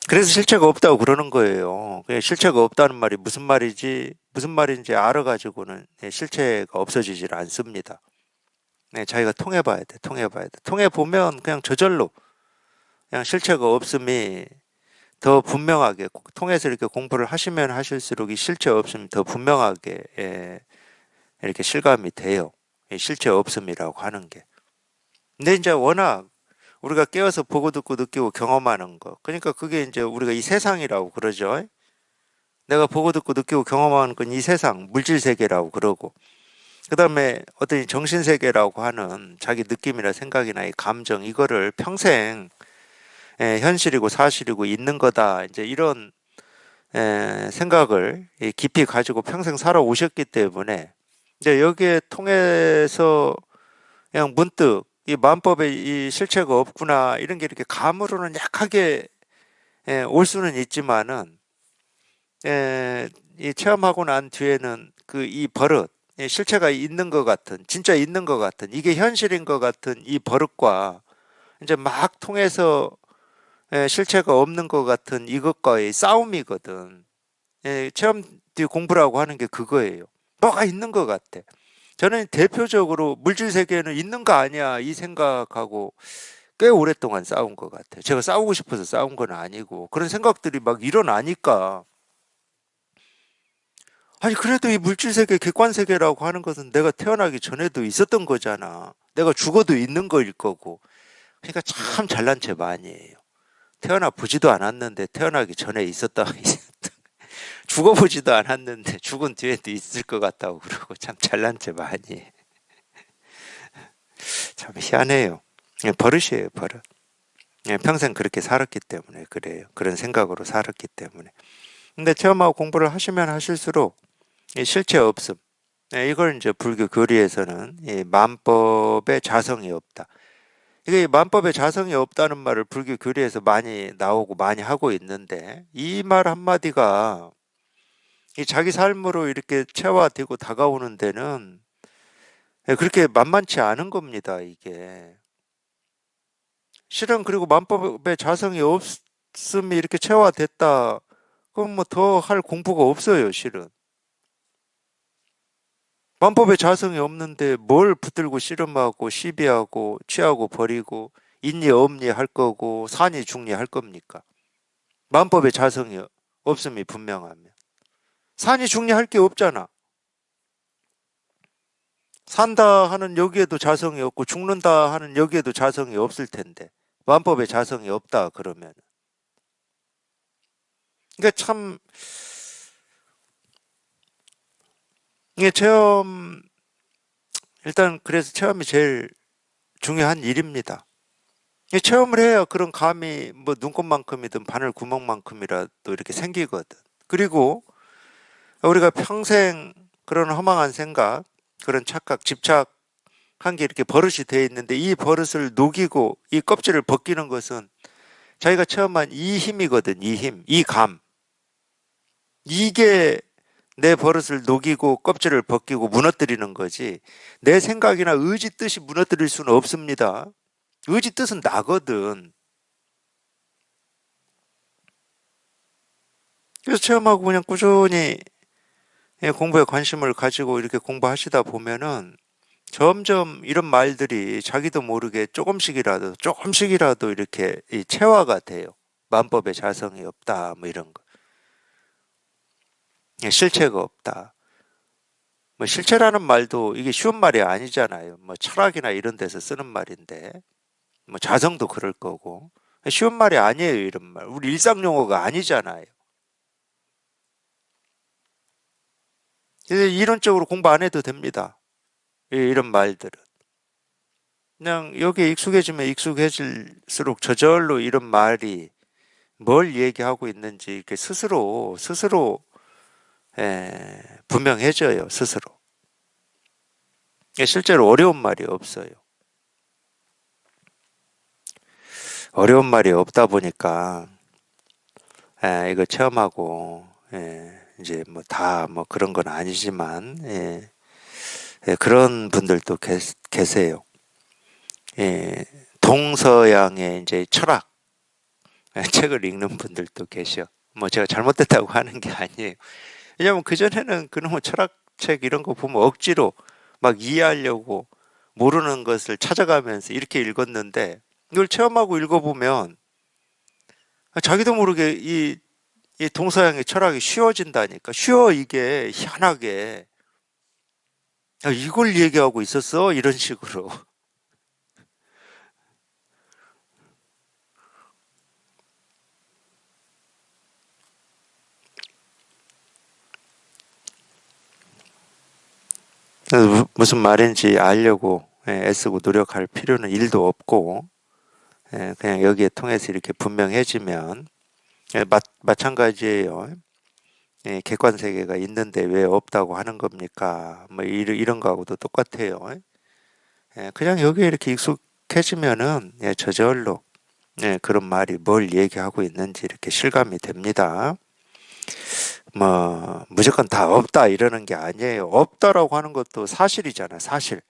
그래서 실체가 없다고 그러는 거예요. 그냥 실체가 없다는 말이 무슨 말인지 알아가지고는 실체가 없어지질 않습니다. 네, 자기가 통해봐야 돼, 통해봐야 돼. 통해보면 그냥 저절로 그냥 실체가 없음이 더 분명하게, 통해서 이렇게 공부를 하시면 하실수록 이 실체 없음이 더 분명하게, 이렇게 실감이 돼요. 이 실체 없음이라고 하는 게. 근데 이제 워낙 우리가 깨어서 보고 듣고 느끼고 경험하는 거. 그러니까 그게 이제 우리가 이 세상이라고 그러죠. 내가 보고 듣고 느끼고 경험하는 건 이 세상, 물질 세계라고 그러고. 그 다음에 어떤 이 정신 세계라고 하는 자기 느낌이나 생각이나 이 감정, 이거를 평생 현실이고 사실이고 있는 거다. 이제 이런 생각을 깊이 가지고 평생 살아오셨기 때문에 이제 여기에 통해서 그냥 문득 이 마음법에 이 실체가 없구나 이런 게 이렇게 감으로는 약하게 올 수는 있지만은 이 체험하고 난 뒤에는 그 이 버릇 실체가 있는 것 같은 진짜 있는 것 같은 이게 현실인 것 같은 이 버릇과 이제 막 통해서 실체가 없는 것 같은 이것과의 싸움이거든. 체험 뒤 공부라고 하는 게 그거예요. 뭐가 있는 것 같아. 저는 대표적으로 물질 세계에는 있는 거 아니야 이 생각하고 꽤 오랫동안 싸운 것 같아요. 제가 싸우고 싶어서 싸운 건 아니고 그런 생각들이 막 일어나니까 아니 그래도 이 물질 세계 객관 세계라고 하는 것은 내가 태어나기 전에도 있었던 거잖아. 내가 죽어도 있는 거일 거고. 그러니까 참 잘난 체 많이 해요. 태어나 보지도 않았는데 태어나기 전에 있었다. 죽어보지도 않았는데 죽은 뒤에도 있을 것 같다고 그러고 참 잘난 체 많이 해. 참 희한해요. 버릇이에요, 버릇. 평생 그렇게 살았기 때문에 그래요. 그런 생각으로 살았기 때문에. 근데 체험하고 공부를 하시면 하실수록 이 실체 없음. 이걸 이제 불교 교리에서는 이 만법의 자성이 없다. 이게 만법의 자성이 없다는 말을 불교 교리에서 많이 나오고 많이 하고 있는데 이 말 한마디가 이 자기 삶으로 이렇게 체화되고 다가오는 데는 그렇게 만만치 않은 겁니다, 이게. 실은 그리고 만법의 자성이 없음이 이렇게 체화됐다. 그럼 뭐 더 할 공부가 없어요, 실은. 만법의 자성이 없는데 뭘 붙들고 씨름하고 시비하고 취하고 버리고 있니 없니 할 거고 사니 죽니 할 겁니까? 만법의 자성이 없음이 분명하면. 사니 죽니 할 게 없잖아. 산다 하는 여기에도 자성이 없고 죽는다 하는 여기에도 자성이 없을 텐데. 만법의 자성이 없다 그러면. 그러니까 참 이게 체험 일단 그래서 체험이 제일 중요한 일입니다. 이 체험을 해야 그런 감이 뭐 눈곱만큼이든 바늘 구멍만큼이라도 이렇게 생기거든. 그리고 우리가 평생 그런 허망한 생각, 그런 착각, 집착한 게 이렇게 버릇이 되어 있는데 이 버릇을 녹이고 이 껍질을 벗기는 것은 자기가 체험한 이 힘이거든. 이 힘, 이 감. 이게 내 버릇을 녹이고 껍질을 벗기고 무너뜨리는 거지. 내 생각이나 의지 뜻이 무너뜨릴 수는 없습니다. 의지 뜻은 나거든. 그래서 체험하고 그냥 꾸준히 공부에 관심을 가지고 이렇게 공부하시다 보면은 점점 이런 말들이 자기도 모르게 조금씩이라도 이렇게 이 체화가 돼요. 만법의 자성이 없다, 뭐 이런 거. 실체가 없다. 뭐 실체라는 말도 이게 쉬운 말이 아니잖아요. 뭐 철학이나 이런 데서 쓰는 말인데, 뭐 자성도 그럴 거고. 쉬운 말이 아니에요, 이런 말. 우리 일상 용어가 아니잖아요. 그래서 이론적으로 공부 안 해도 됩니다. 이런 말들은. 그냥 여기에 익숙해지면 익숙해질수록 저절로 이런 말이 뭘 얘기하고 있는지 이렇게 스스로 분명해져요, 스스로. 실제로 어려운 말이 없어요. 어려운 말이 없다 보니까 이거 체험하고 이제 뭐 다 뭐 그런 건 아니지만 그런 분들도 계세요. 동서양의 이제 철학 책을 읽는 분들도 계셔. 뭐 제가 잘못됐다고 하는 게 아니에요. 왜냐면 그전에는 그놈의 철학책 이런 거 보면 억지로 막 이해하려고 모르는 것을 찾아가면서 이렇게 읽었는데 이걸 체험하고 읽어보면 자기도 모르게 이 동서양의 철학이 쉬워진다니까. 쉬워, 이게 희한하게. 이걸 얘기하고 있었어? 이런 식으로. 무슨 말인지 알려고 애쓰고 노력할 필요는 일도 없고 그냥 여기에 통해서 이렇게 분명해지면 마찬가지예요. 객관 세계가 있는데 왜 없다고 하는 겁니까? 뭐 이런 거하고도 똑같아요. 그냥 여기에 이렇게 익숙해지면은 저절로 그런 말이 뭘 얘기하고 있는지 이렇게 실감이 됩니다. 뭐 무조건 다 없다 이러는 게 아니에요. 없다라고 하는 것도 사실이잖아, 사실.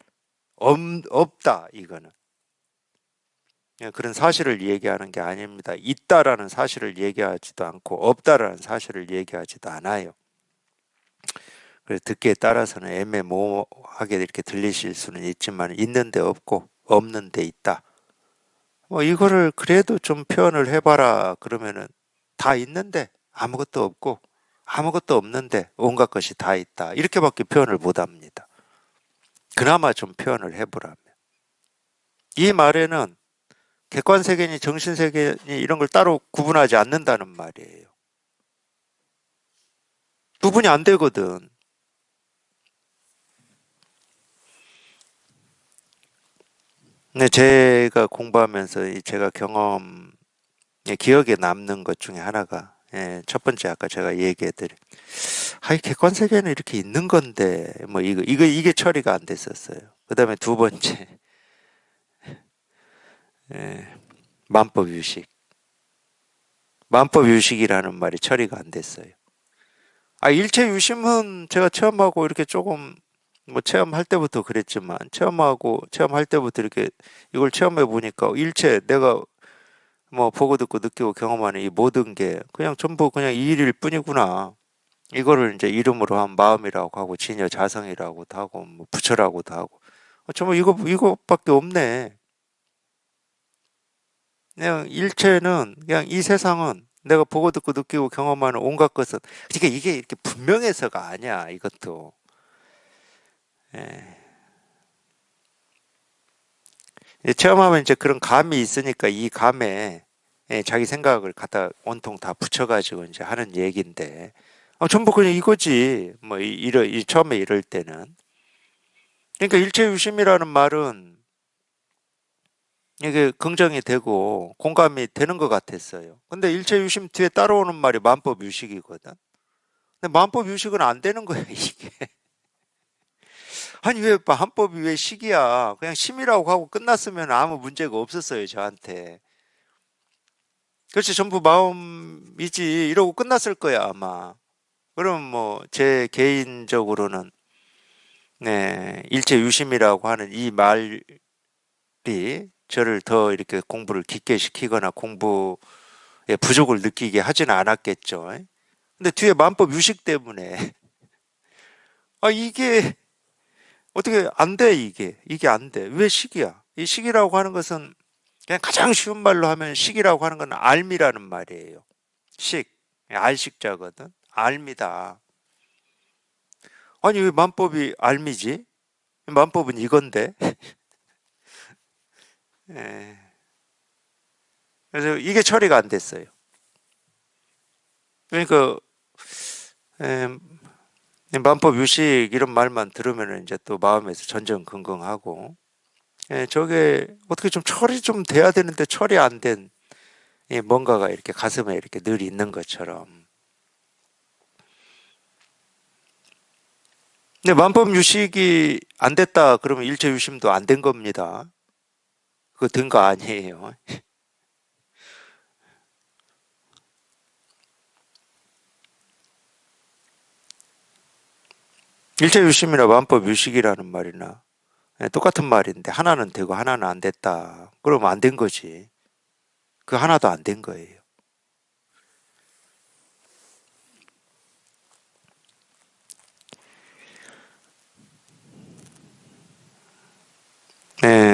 없다 이거는. 그런 사실을 얘기하는 게 아닙니다. 있다라는 사실을 얘기하지도 않고 없다라는 사실을 얘기하지도 않아요. 그래서 듣기에 따라서는 애매모호하게 이렇게 들리실 수는 있지만 있는데 없고 없는데 있다. 뭐 이거를 그래도 좀 표현을 해봐라 그러면은 다 있는데 아무것도 없고 아무것도 없는데 온갖 것이 다 있다. 이렇게밖에 표현을 못 합니다. 그나마 좀 표현을 해보라면. 이 말에는 객관세계니 정신세계니 이런 걸 따로 구분하지 않는다는 말이에요. 구분이 안 되거든. 근데 제가 공부하면서 제가 기억에 남는 것 중에 하나가 첫 번째 아까 제가 얘기해드린 객관세계는 이렇게 있는 건데 뭐 이게 처리가 안 됐었어요. 그 다음에 두 번째 예, 만법유식. 만법유식이라는 말이 처리가 안 됐어요. 일체유심은 제가 체험하고 이렇게 조금 뭐 체험할 때부터 그랬지만 체험할 때부터 이렇게 이걸 체험해 보니까 일체 내가 뭐 보고 듣고 느끼고 경험하는 이 모든 게 그냥 전부 그냥 이 일일 뿐이구나. 이거를 이제 이름으로 한 마음이라고 하고 진여 자성이라고도 하고 뭐 부처라고도 하고 정말 이거밖에 없네. 그냥 일체는 그냥 이 세상은 내가 보고 듣고 느끼고 경험하는 온갖 것은 그러니까 이게 이렇게 분명해서가 아니야 이것도. 예. 체험하면 이제 그런 감이 있으니까 이 감에 자기 생각을 갖다 온통 다 붙여가지고 이제 하는 얘기인데 전부 그냥 이거지. 뭐 처음에 이럴 때는 그러니까 일체유심이라는 말은 이게 긍정이 되고 공감이 되는 것 같았어요. 근데 일체유심 뒤에 따라오는 말이 만법유식이거든. 근데 만법유식은 안 되는 거야 이게. 아니 왜 한법이 왜 식이야? 그냥 심이라고 하고 끝났으면 아무 문제가 없었어요, 저한테. 그렇지, 전부 마음이지 이러고 끝났을 거야 아마. 그럼 뭐 제 개인적으로는 네, 일체유심이라고 하는 이 말이 저를 더 이렇게 공부를 깊게 시키거나 공부에 부족을 느끼게 하지는 않았겠죠. 근데 뒤에 만법 유식 때문에 이게 어떻게 안 돼, 이게 안 돼. 왜 식이야? 이 식이라고 하는 것은 그냥 가장 쉬운 말로 하면 식이라고 하는 건 알미라는 말이에요. 식, 알식자거든. 알미다. 아니 왜 만법이 알미지? 만법은 이건데. 예. 그래서 이게 처리가 안 됐어요. 그러니까 예, 만법 유식 이런 말만 들으면 이제 또 마음에서 전전긍긍하고 저게 어떻게 좀 처리 좀 돼야 되는데 처리 안 된 뭔가가 이렇게 가슴에 이렇게 늘 있는 것처럼. 근데 만법 유식이 안 됐다 그러면 일체 유심도 안 된 겁니다. 그거 된 거 아니에요. 일체 유심이나 만법 유식이라는 말이나 똑같은 말인데 하나는 되고 하나는 안 됐다. 그러면 안 된 거지. 그 하나도 안 된 거예요.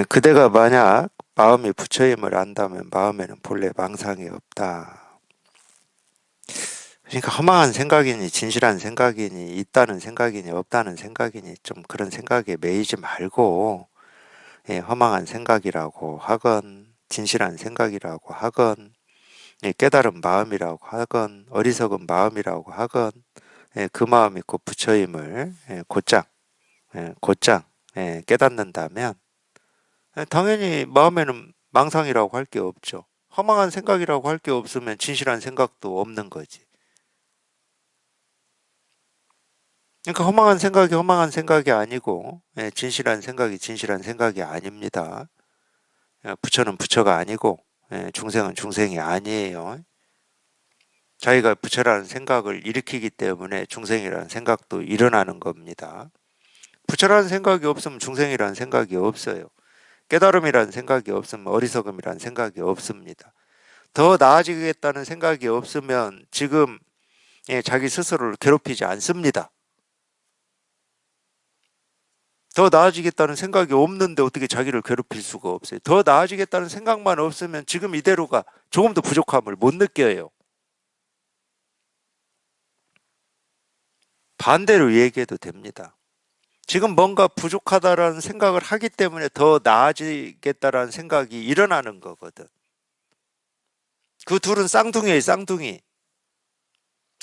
그대가 만약 마음이 부처임을 안다면 마음에는 본래 망상이 없다. 그러니까 허망한 생각이니 진실한 생각이니 있다는 생각이니 없다는 생각이니 좀 그런 생각에 매이지 말고 허망한 생각이라고 하건 진실한 생각이라고 하건 깨달은 마음이라고 하건 어리석은 마음이라고 하건 그 마음이 곧 부처임을 곧장 깨닫는다면 당연히 마음에는 망상이라고 할 게 없죠. 허망한 생각이라고 할 게 없으면 진실한 생각도 없는 거지. 그러니까 허망한 생각이 아니고 진실한 생각이 진실한 생각이 아닙니다. 부처는 부처가 아니고 중생은 중생이 아니에요. 자기가 부처라는 생각을 일으키기 때문에 중생이라는 생각도 일어나는 겁니다. 부처라는 생각이 없으면 중생이라는 생각이 없어요. 깨달음이라는 생각이 없으면 어리석음이라는 생각이 없습니다. 더 나아지겠다는 생각이 없으면 지금 자기 스스로를 괴롭히지 않습니다. 더 나아지겠다는 생각이 없는데 어떻게 자기를 괴롭힐 수가 없어요. 더 나아지겠다는 생각만 없으면 지금 이대로가 조금 더 부족함을 못 느껴요. 반대로 얘기해도 됩니다. 지금 뭔가 부족하다라는 생각을 하기 때문에 더 나아지겠다라는 생각이 일어나는 거거든. 그 둘은 쌍둥이에요, 쌍둥이.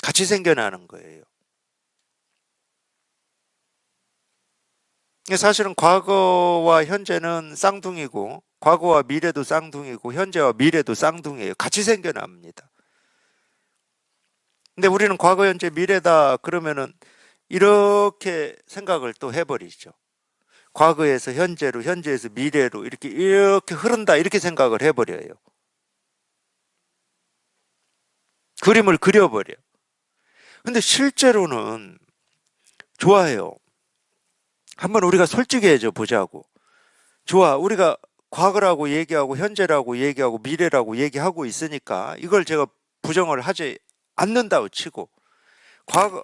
같이 생겨나는 거예요. 사실은 과거와 현재는 쌍둥이고, 과거와 미래도 쌍둥이고, 현재와 미래도 쌍둥이에요. 같이 생겨납니다. 근데 우리는 과거, 현재, 미래다 그러면은 이렇게 생각을 또 해버리죠. 과거에서 현재로, 현재에서 미래로 이렇게 흐른다 이렇게 생각을 해버려요. 그림을 그려버려. 근데 실제로는 좋아해요. 한번 우리가 솔직해져 보자고. 좋아. 우리가 과거라고 얘기하고 현재라고 얘기하고 미래라고 얘기하고 있으니까 이걸 제가 부정을 하지 않는다고 치고 과거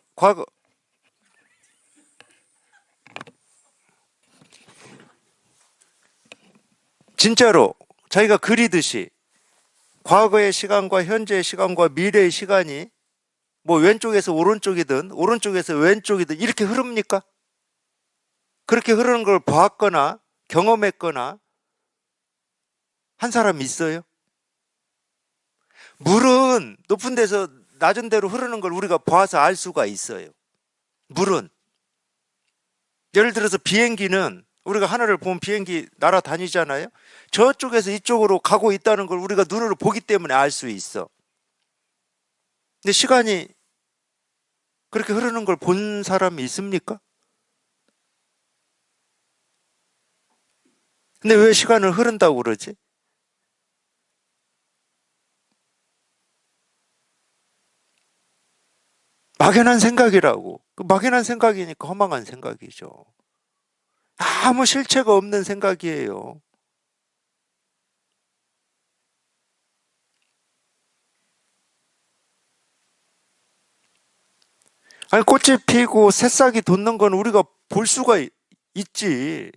진짜로 자기가 그리듯이 과거의 시간과 현재의 시간과 미래의 시간이 뭐 왼쪽에서 오른쪽이든 오른쪽에서 왼쪽이든 이렇게 흐릅니까? 그렇게 흐르는 걸 보았거나 경험했거나 한 사람 있어요? 물은 높은 데서 낮은 데로 흐르는 걸 우리가 봐서 알 수가 있어요. 물은. 예를 들어서 비행기는 우리가 하늘을 보면 비행기 날아다니잖아요. 저쪽에서 이쪽으로 가고 있다는 걸 우리가 눈으로 보기 때문에 알 수 있어. 근데 시간이 그렇게 흐르는 걸 본 사람이 있습니까? 근데 왜 시간을 흐른다고 그러지? 막연한 생각이라고. 그 막연한 생각이니까 허망한 생각이죠. 아무 실체가 없는 생각이에요. 아니, 꽃이 피고 새싹이 돋는 건 우리가 볼 수가 있지.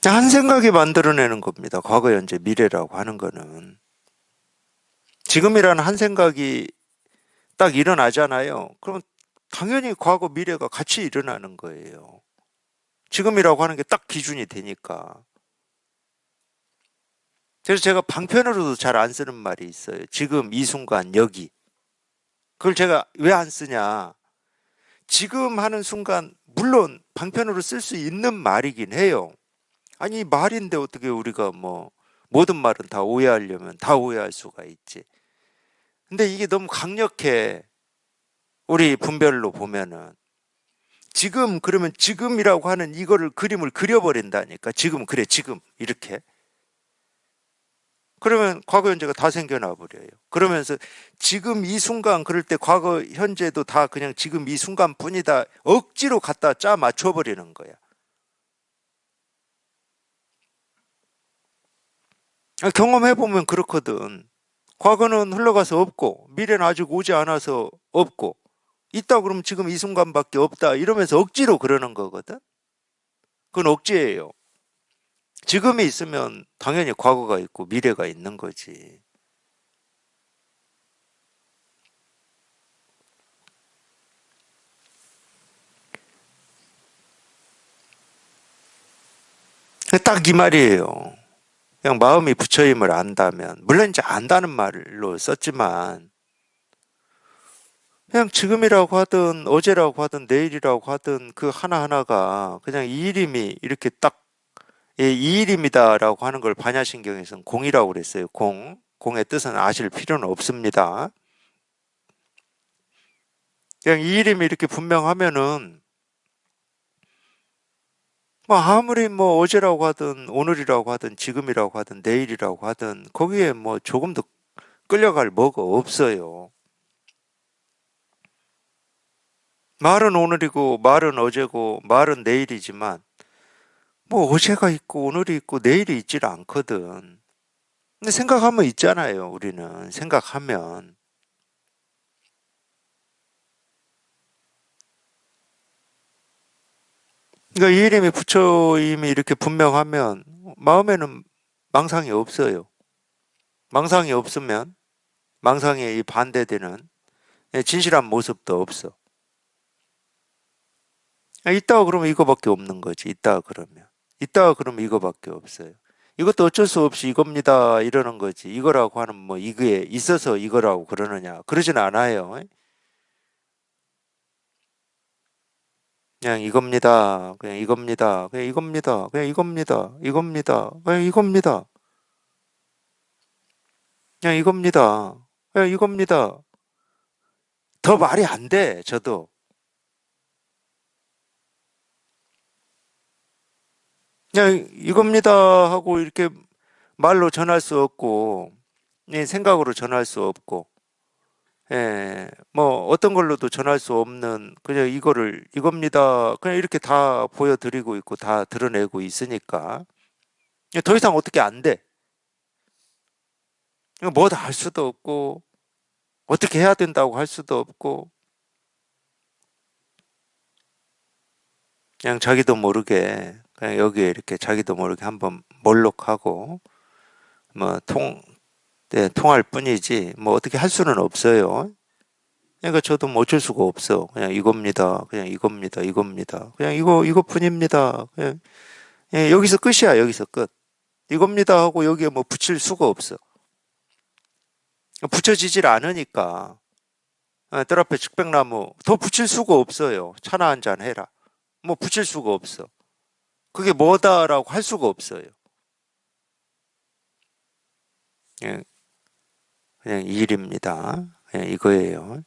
한 생각이 만들어내는 겁니다. 과거, 현재, 미래라고 하는 거는. 지금이라는 한 생각이 딱 일어나잖아요. 그럼 당연히 과거, 미래가 같이 일어나는 거예요. 지금이라고 하는 게 딱 기준이 되니까. 그래서 제가 방편으로도 잘 안 쓰는 말이 있어요. 지금, 이 순간, 여기. 그걸 제가 왜 안 쓰냐. 지금 하는 순간, 물론 방편으로 쓸 수 있는 말이긴 해요. 아니, 말인데 어떻게 우리가 뭐, 모든 말은 다 오해하려면 다 오해할 수가 있지. 근데 이게 너무 강력해. 우리 분별로 보면은. 지금, 그러면 지금이라고 하는 이거를 그림을 그려버린다니까. 지금, 그래, 지금. 이렇게. 그러면 과거, 현재가 다 생겨나 버려요. 그러면서 지금 이 순간, 그럴 때 과거, 현재도 다 그냥 지금 이 순간 뿐이다. 억지로 갖다 짜 맞춰버리는 거야. 경험해보면 그렇거든. 과거는 흘러가서 없고, 미래는 아직 오지 않아서 없고, 있다 그러면 지금 이 순간밖에 없다. 이러면서 억지로 그러는 거거든. 그건 억지예요. 지금이 있으면 당연히 과거가 있고 미래가 있는 거지. 딱 이 말이에요. 그냥 마음이 부처임을 안다면, 물론 이제 안다는 말로 썼지만, 그냥 지금이라고 하든, 어제라고 하든, 내일이라고 하든, 그 하나하나가 그냥 이 이름이 이렇게 딱, 예, 이 이름이다라고 하는 걸 반야신경에서는 공이라고 그랬어요. 공. 공의 뜻은 아실 필요는 없습니다. 그냥 이 이름이 이렇게 분명하면은, 뭐 아무리 뭐 어제라고 하든, 오늘이라고 하든, 지금이라고 하든, 내일이라고 하든, 거기에 뭐 조금도 끌려갈 뭐가 없어요. 말은 오늘이고, 말은 어제고, 말은 내일이지만, 뭐 어제가 있고, 오늘이 있고, 내일이 있질 않거든. 근데 생각하면 있잖아요, 우리는. 생각하면. 그러니까 이 이름이 부처임이 이렇게 분명하면, 마음에는 망상이 없어요. 망상이 없으면, 망상에 이 반대되는 진실한 모습도 없어. 있다가 그러면 이거밖에 없는 거지. 있다가 그러면. 있다가 그러면 이거밖에 없어요. 이것도 어쩔 수 없이 이겁니다. 이러는 거지. 이거라고 하는 뭐 이거에 있어서 이거라고 그러느냐. 그러진 않아요. 그냥 이겁니다. 그냥 이겁니다. 그냥 이겁니다. 그냥 이겁니다. 이겁니다. 그냥 이겁니다. 그냥 이겁니다. 그냥 이겁니다. 더 말이 안 돼. 저도. 그냥 이겁니다 하고 이렇게 말로 전할 수 없고, 생각으로 전할 수 없고, 예, 뭐 어떤 걸로도 전할 수 없는 그냥 이거를 이겁니다. 그냥 이렇게 다 보여드리고 있고 다 드러내고 있으니까 더 이상 어떻게 안 돼. 뭐 다 할 수도 없고 어떻게 해야 된다고 할 수도 없고 그냥 자기도 모르게 그냥 여기에 이렇게 자기도 모르게 한번 몰록하고 뭐 네, 통할 뿐이지 뭐 어떻게 할 수는 없어요. 그러니까 저도 뭐 어쩔 수가 없어. 그냥 이겁니다. 그냥 이겁니다. 이겁니다. 그냥 이것뿐입니다. 그냥 예, 여기서 끝이야. 여기서 끝. 이겁니다 하고 여기에 뭐 붙일 수가 없어. 붙여지질 않으니까. 뜰 앞에 측백나무 더 붙일 수가 없어요. 차나 한 잔 해라. 뭐 붙일 수가 없어. 그게 뭐다라고 할 수가 없어요. 예. 그냥 일입니다. 예, 이거예요.